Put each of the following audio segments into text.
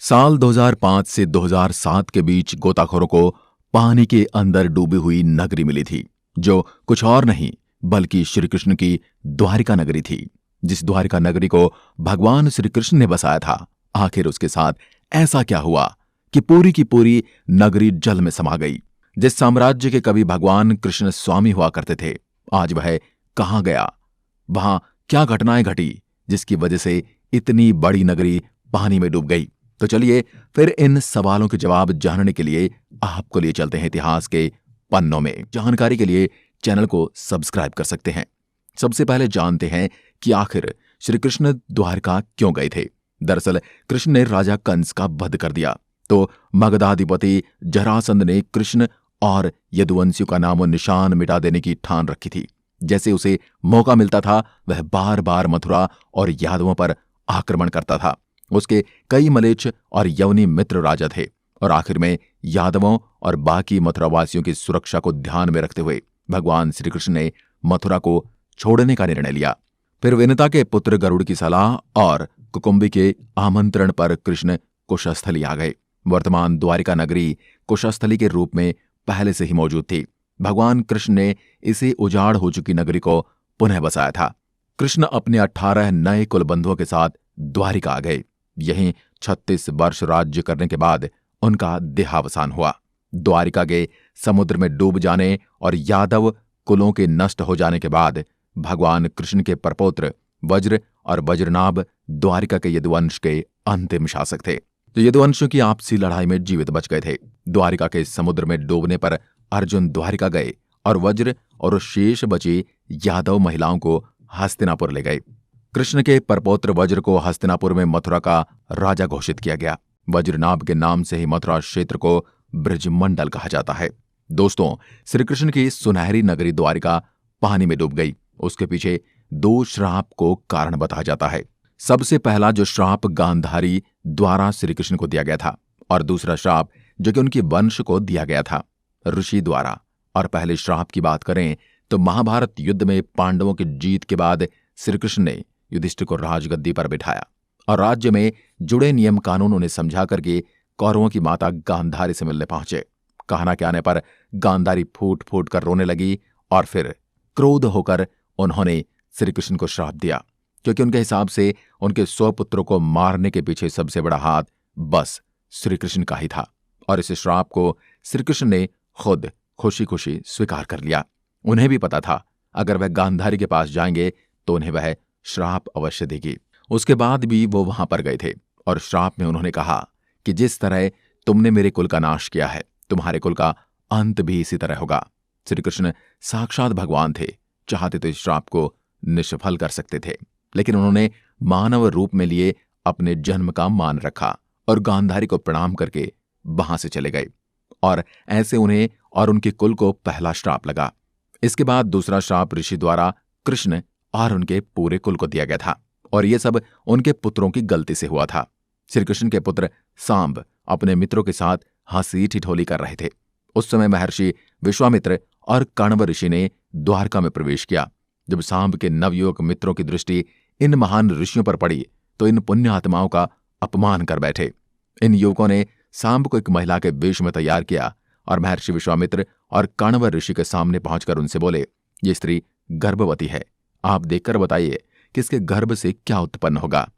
साल 2005 से 2007 के बीच गोताखोरों को पानी के अंदर डूबी हुई नगरी मिली थी, जो कुछ और नहीं बल्कि श्री कृष्ण की द्वारिका नगरी थी। जिस द्वारिका नगरी को भगवान श्री कृष्ण ने बसाया था, आखिर उसके साथ ऐसा क्या हुआ कि पूरी की पूरी नगरी जल में समा गई। जिस साम्राज्य के कभी भगवान कृष्ण स्वामी हुआ करते थे, आज वह कहाँ गया? वहां क्या घटनाएं घटी जिसकी वजह से इतनी बड़ी नगरी पानी में डूब गई? तो चलिए फिर इन सवालों के जवाब जानने के लिए आपको लिए चलते हैं इतिहास के पन्नों में। जानकारी के लिए चैनल को सब्सक्राइब कर सकते हैं। सबसे पहले जानते हैं कि आखिर श्री कृष्ण द्वारका क्यों गए थे। दरअसल कृष्ण ने राजा कंस का वध कर दिया तो मगधाधिपति जरासंध ने कृष्ण और यदुवंशियों का नामो निशान मिटा देने की ठान रखी थी। जैसे उसे मौका मिलता था, वह बार बार मथुरा और यादवों पर आक्रमण करता था। उसके कई मलेच्छ और यवनी मित्र राजा थे और आखिर में यादवों और बाकी मथुरावासियों की सुरक्षा को ध्यान में रखते हुए भगवान श्री कृष्ण ने मथुरा को छोड़ने का निर्णय लिया। फिर विनता के पुत्र गरुड़ की सलाह और कुकुम्बी के आमंत्रण पर कृष्ण कुशस्थली आ गए। वर्तमान द्वारिका नगरी कुशस्थली के रूप में पहले से ही मौजूद थी। भगवान कृष्ण ने इसे उजाड़ हो चुकी नगरी को पुनः बसाया था। कृष्ण अपने 18 नए कुलबंधुओं के साथ द्वारिका आ गए। यहीं 36 वर्ष राज्य करने के बाद उनका देहावसान हुआ। द्वारिका के समुद्र में डूब जाने और यादव कुलों के नष्ट हो जाने के बाद भगवान कृष्ण के परपौत्र वज्र और वज्रनाभ द्वारिका के यदुवंश के अंतिम शासक थे, जो यदुवंशियों की आपसी लड़ाई में जीवित बच गए थे। द्वारिका के समुद्र में डूबने पर अर्जुन द्वारिका गए और वज्र और शेष बची यादव महिलाओं को हस्तिनापुर ले गए। कृष्ण के परपौत्र वज्र को हस्तिनापुर में मथुरा का राजा घोषित किया गया। वज्रनाभ के नाम से ही मथुरा क्षेत्र को ब्रजमंडल कहा जाता है। दोस्तों, श्री कृष्ण की सुनहरी नगरी द्वारिका पानी में डूब गई। उसके पीछे 2 श्राप को कारण बताया जाता है। सबसे पहला जो श्राप गांधारी द्वारा श्री कृष्ण को दिया गया था, और दूसरा श्राप जो कि उनके वंश को दिया गया था ऋषि द्वारा। और पहले श्राप की बात करें तो महाभारत युद्ध में पांडवों की जीत के बाद श्री कृष्ण ने युधिष्ठिर को राजगद्दी पर बिठाया और राज्य में जुड़े नियम कानून उन्हें समझा करके कौरवों की माता गांधारी से मिलने पहुंचे। कहना के आने पर गांधारी फूट फूट कर रोने लगी और फिर क्रोध होकर उन्होंने श्री कृष्ण को श्राप दिया, क्योंकि उनके हिसाब से उनके 100 पुत्रों को मारने के पीछे सबसे बड़ा हाथ बस श्री कृष्ण का ही था। और इस श्राप को श्री कृष्ण ने खुद खुशी खुशी स्वीकार कर लिया। उन्हें भी पता था अगर वह गांधारी के पास जाएंगे तो उन्हें वह श्राप अवश्य देगी। उसके बाद भी वो वहां पर गए थे और श्राप में उन्होंने कहा कि जिस तरह तुमने मेरे कुल का नाश किया है, तुम्हारे कुल का अंत भी इसी तरह होगा। श्री कृष्ण साक्षात भगवान थे, चाहते तो इस श्राप को निष्फल कर सकते थे, लेकिन उन्होंने मानव रूप में लिए अपने जन्म का मान रखा और गांधारी को प्रणाम करके वहां से चले गए। और ऐसे उन्हें और उनके कुल को पहला श्राप लगा। इसके बाद दूसरा श्राप ऋषि द्वारा कृष्ण और उनके पूरे कुल को दिया गया था, और यह सब उनके पुत्रों की गलती से हुआ था। श्री कृष्ण के पुत्र सांब अपने मित्रों के साथ हंसी ठिठोली कर रहे थे। उस समय महर्षि विश्वामित्र और कण्व ऋषि ने द्वारका में प्रवेश किया। जब सांब के नवयुवक मित्रों की दृष्टि इन महान ऋषियों पर पड़ी तो इन पुण्य आत्माओं का अपमान कर बैठे। इन युवकों ने सांब को एक महिला के वेश में तैयार किया और महर्षि विश्वामित्र और कण्व ऋषि के सामने पहुंचकर उनसे बोले, ये स्त्री गर्भवती है, आप देखकर बताइए कि इसके गर्भ से क्या उत्पन्न होगा।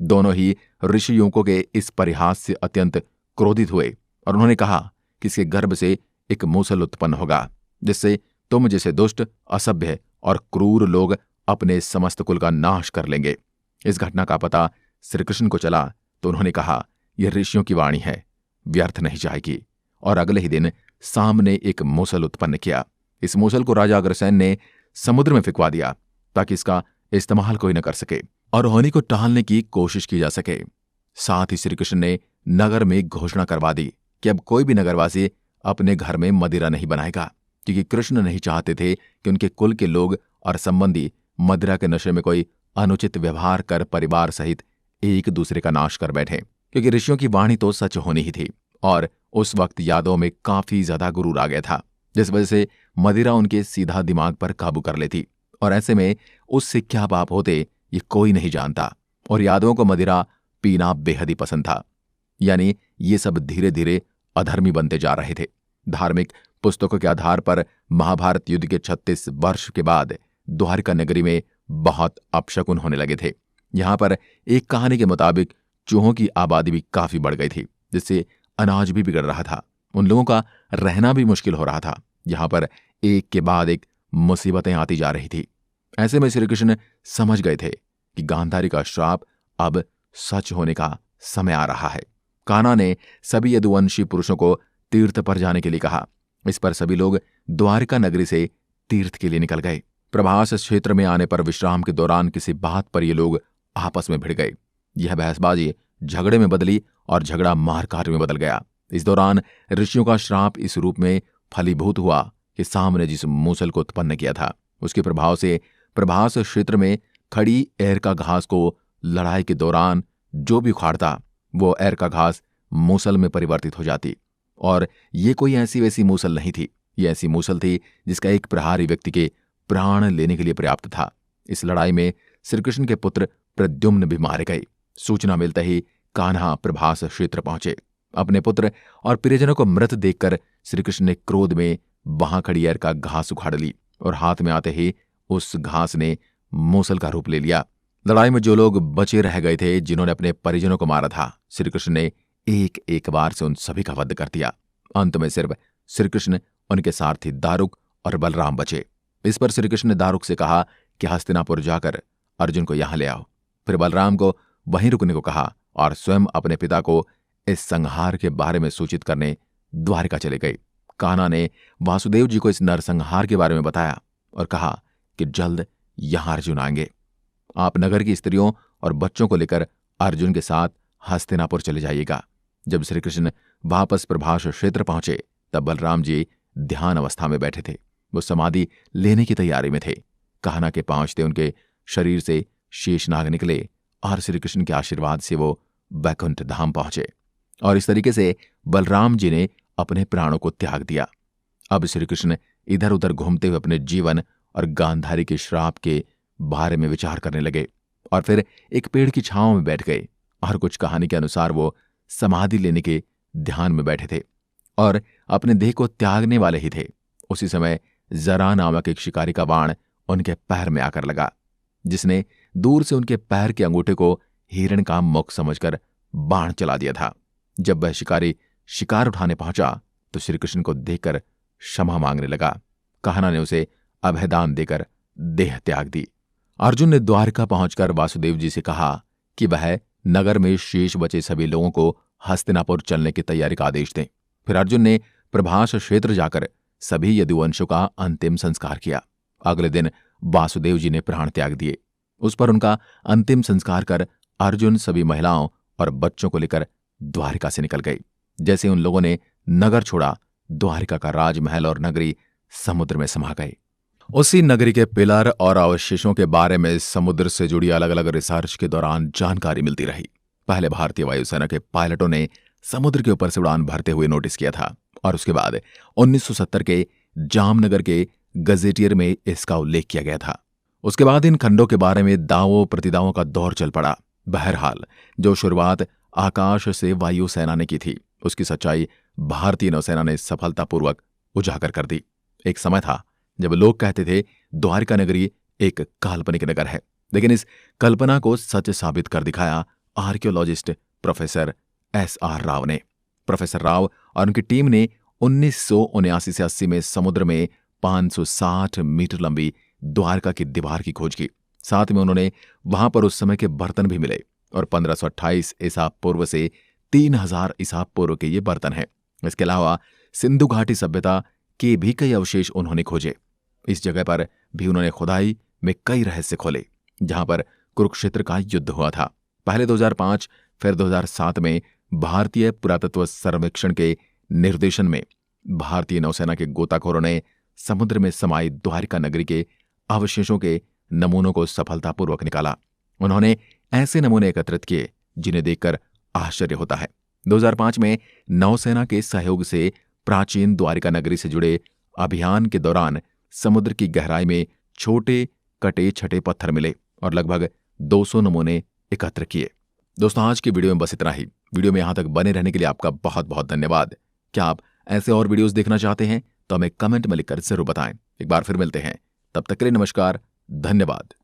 दोनों ही ऋषि युवकों के इस परिहास से अत्यंत क्रोधित हुए और उन्होंने कहा कि इसके गर्भ से एक मूसल उत्पन्न होगा, जिससे तुम जैसे दुष्ट, असभ्य और क्रूर लोग अपने समस्त कुल का नाश कर लेंगे। इस घटना का पता श्री कृष्ण को चला तो उन्होंने कहा, यह ऋषियों की वाणी है, व्यर्थ नहीं जाएगी। और अगले ही दिन सांब ने एक मूसल उत्पन्न किया। इस मूसल को राजा अग्रसेन ने समुद्र में फिकवा दिया ताकि इसका इस्तेमाल कोई न कर सके और हानि को टालने की कोशिश की जा सके। साथ ही श्री कृष्ण ने नगर में घोषणा करवा दी कि अब कोई भी नगरवासी अपने घर में मदिरा नहीं बनाएगा, क्योंकि कृष्ण नहीं चाहते थे कि उनके कुल के लोग और संबंधी मदिरा के नशे में कोई अनुचित व्यवहार कर परिवार सहित एक दूसरे का नाश कर बैठे, क्योंकि ऋषियों की वाणी तो सच होनी ही थी। और उस वक्त यादवों में काफी ज्यादा गुरूर आ गया था, जिस वजह से मदिरा उनके सीधा दिमाग पर काबू कर लेती, और ऐसे में उससे क्या पाप होते ये कोई नहीं जानता। और यादवों को मदिरा पीना बेहद ही पसंद था। यानी ये सब धीरे धीरे अधर्मी बनते जा रहे थे। धार्मिक पुस्तकों के आधार पर महाभारत युद्ध के 36 वर्ष के बाद द्वारिका नगरी में बहुत अपशकुन होने लगे थे। यहां पर एक कहानी के मुताबिक चूहों की आबादी भी काफी बढ़ गई थी, जिससे अनाज भी बिगड़ रहा था। उन लोगों का रहना भी मुश्किल हो रहा था। यहां पर एक के बाद एक मुसीबतें आती जा रही थी। ऐसे में श्री कृष्ण समझ गए थे कि गांधारी का श्राप अब सच होने का समय आ रहा है। कान्हा ने सभी यदुवंशी पुरुषों को तीर्थ पर जाने के लिए कहा। इस पर सभी लोग द्वारिका नगरी से तीर्थ के लिए निकल गए। प्रभास क्षेत्र में आने पर विश्राम के दौरान किसी बात पर ये लोग आपस में भिड़ गए। यह बहसबाजी झगड़े में बदली और झगड़ा मारकाट में बदल गया। इस दौरान ऋषियों का श्राप इस रूप में फलीभूत हुआ कि सामने जिस मूसल को उत्पन्न किया था, उसके प्रभाव से प्रभास क्षेत्र में खड़ी एर का घास को लड़ाई के दौरान जो भी उखाड़ता, वो एर का घास मूसल में परिवर्तित हो जाती। और ये कोई ऐसी वैसी मूसल नहीं थी, ये ऐसी मूसल थी जिसका एक प्रहारी व्यक्ति के प्राण लेने के लिए पर्याप्त था। इस लड़ाई में श्रीकृष्ण के पुत्र प्रद्युम्न भी मारे गए। सूचना मिलते ही कान्हा प्रभास क्षेत्र पहुंचे। अपने पुत्र और प्रियजनों को मृत देखकर श्रीकृष्ण ने क्रोध में वहां खड़ी एर का घास उखाड़ ली और हाथ में आते ही उस घास ने मूसल का रूप ले लिया। लड़ाई में जो लोग बचे रह गए थे, जिन्होंने अपने परिजनों को मारा था, श्रीकृष्ण ने एक एक बार से उन सभी का वध कर दिया। अंत में सिर्फ श्रीकृष्ण, उनके सारथी दारुक और बलराम बचे। इस पर श्रीकृष्ण ने दारुक से कहा कि हस्तिनापुर जाकर अर्जुन को यहां ले आओ। फिर बलराम को वहीं रुकने को कहा और स्वयं अपने पिता को इस संहार के बारे में सूचित करने द्वारिका चले गए। कान्हा ने वासुदेव जी को इस नरसंहार के बारे में बताया और कहा कि जल्द यहां अर्जुन आएंगे। आप नगर की स्त्रियों और बच्चों को लेकर अर्जुन के साथ हस्तिनापुर चले जाइएगा। जब श्रीकृष्ण वापस प्रभास क्षेत्र पहुंचे, तब बलराम जी ध्यान अवस्था में बैठे थे। वो समाधि लेने की तैयारी में थे। कान्हा के पहुंचते उनके शरीर से शेषनाग निकले और श्रीकृष्ण के आशीर्वाद से वो वैकुंठ धाम पहुंचे। और इस तरीके से बलराम जी ने अपने प्राणों को त्याग दिया। अब श्रीकृष्ण इधर उधर घूमते हुए अपने जीवन और गांधारी के श्राप के बारे में विचार करने लगे और फिर एक पेड़ की छांव में बैठ गए। और कुछ कहानी के अनुसार वो समाधि लेने के ध्यान में बैठे थे और अपने देह को त्यागने वाले ही थे। उसी समय जरा नामक एक शिकारी का बाण उनके पैर में आकर लगा, जिसने दूर से उनके पैर के अंगूठे को हिरण का मुख समझकर बाण चला दिया था। जब वह शिकारी शिकार उठाने पहुंचा तो श्रीकृष्ण को देखकर क्षमा मांगने लगा। कान्हा ने उसे अभयदान देकर देह त्याग दी। अर्जुन ने द्वारका पहुंचकर वासुदेव जी से कहा कि वह नगर में शेष बचे सभी लोगों को हस्तिनापुर चलने की तैयारी का आदेश दें। फिर अर्जुन ने प्रभास क्षेत्र जाकर सभी यदुवंशों का अंतिम संस्कार किया। अगले दिन वासुदेव जी ने प्राण त्याग दिए। उस पर उनका अंतिम संस्कार कर अर्जुन सभी महिलाओं और बच्चों को लेकर द्वारिका से निकल गए। जैसे उन लोगों ने नगर छोड़ा, द्वारिका का राजमहल और नगरी समुद्र में समा गए। उसी नगरी के पिलर और अवशेषों के बारे में समुद्र से जुड़ी अलग अलग रिसर्च के दौरान जानकारी मिलती रही। पहले भारतीय वायुसेना के पायलटों ने समुद्र के ऊपर से उड़ान भरते हुए नोटिस किया था और उसके बाद 1970 के जामनगर के गजेटियर में इसका उल्लेख किया गया था। उसके बाद इन खंडों के बारे में दावों प्रतिदावों का दौर चल पड़ा। बहरहाल जो शुरुआत आकाश से वायुसेना ने की थी, उसकी सच्चाई भारतीय नौसेना ने सफलतापूर्वक उजागर कर दी। एक समय था जब लोग कहते थे द्वारिका नगरी एक काल्पनिक नगर है, लेकिन इस कल्पना को सच साबित कर दिखाया आर्कियोलॉजिस्ट प्रोफेसर SR राव ने। प्रोफेसर राव और उनकी टीम ने 1979 से 80 में समुद्र में 560 मीटर लंबी द्वारका की दीवार की खोज की। साथ में उन्होंने वहां पर उस समय के बर्तन भी मिले और 1528 ईसा पूर्व से 3000 ईसा पूर्व के ये बर्तन हैं। इसके अलावा सिंधु घाटी सभ्यता के भी कई अवशेष उन्होंने खोजे। इस जगह पर भी उन्होंने खुदाई में कई रहस्य खोले, जहां पर कुरुक्षेत्र का युद्ध हुआ था। पहले 2005 फिर 2007 में भारतीय पुरातत्व सर्वेक्षण के निर्देशन में भारतीय नौसेना के गोताखोरों ने समुद्र में समाई द्वारिका नगरी के अवशेषों के नमूनों को सफलतापूर्वक निकाला। उन्होंने ऐसे नमूने एकत्रित किए जिन्हें देखकर आश्चर्य होता है। 2005 में नौसेना के सहयोग से प्राचीन द्वारिका नगरी से जुड़े अभियान के दौरान समुद्र की गहराई में छोटे कटे छटे पत्थर मिले और लगभग 200 नमूने एकत्र किए। दोस्तों, आज की वीडियो में बस इतना ही। वीडियो में यहां तक बने रहने के लिए आपका बहुत बहुत धन्यवाद। क्या आप ऐसे और वीडियोस देखना चाहते हैं तो हमें कमेंट में लिखकर जरूर बताएं। एक बार फिर मिलते हैं, तब तक के लिए नमस्कार, धन्यवाद।